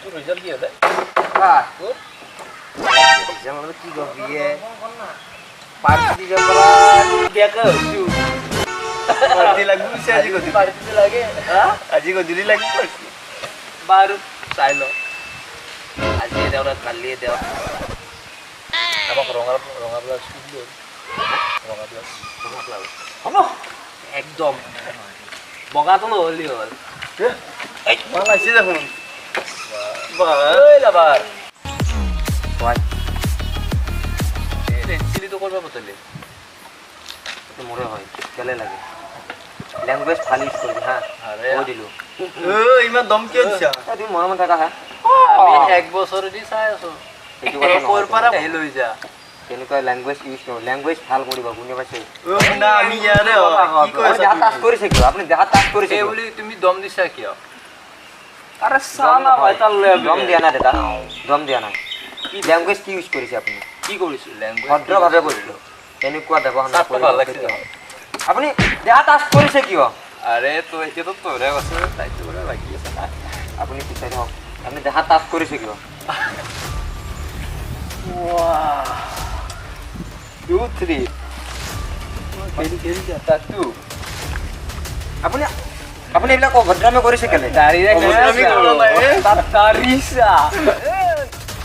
তোৰ ৰিজাল্ট কি হ'লে তোৰ ৰিজাল্ট মানে কি কবি পাৰ্টি দিব পৰা দিয়াকে হৈছো পাৰ্টি লাগিব আজি গধূলি পাৰ্টি লাগে আজি গধূলি লাগিব পাৰ্টি বাৰু চাই ল আজি দেওৰা কালি দেওৰা আমাক ৰঙা ব্লাউজ কিনিলো ৰঙা ব্লাউজ হ'ব একদম বগাটো নহ'লি হ'ল ভাল আহিছে দেখোন লাবাৰ ৰেড চিলিটো কৰিব পঠালি মোৰে হয় কেলে লাগে ল্যাঙ্গুয়েজ ভাল ইউজ কৰিবি হা আৰে কৈ দিলো ইমান দম কিয় দিছা তুমি মনে থাকা হা আমি এক বছৰ দি চাই আছো সেইটো কথা ক'ৰ পৰা আহি লৈ যা তেনেকুৱা ল্যাঙ্গুয়েজ ইউজ কৰক ল্যাঙ্গুয়েজ ভাল কৰিব বুজি পাইছে না আমি ইয়াৰে কি কৈ আছা দেহা টাচ কৰিছে কিয় আপুনি দেহা টাচ কৰিছে এই বুলি তুমি দম দিছা কিয় আরে সালা ভাই তার দম দিয়া না দাদা দম দিয়া না কি ল্যাঙ্গুয়েজ কি ইউজ কৰিছে আপুনি কি কৰিছো ল্যাঙ্গুয়েজ ভদ্ৰভাৱে কৰিলো তেনেকুৱা ব্যৱহাৰ চাপটো ভাল লাগিছে আপুনি দেহা টাচ কৰিছে কিয় আৰে তো এতিয়াতো তোৰে আছে তাইতো পৰা লাগি আছে না আপুনি পিছাই হওক আপুনি দেহা টাচ কৰিছে কিয় Wow. 2, 3. Tattoo. আপুনি আপুনি এইবিলাক অভদ্ৰামী কৰিছে কেলে Dari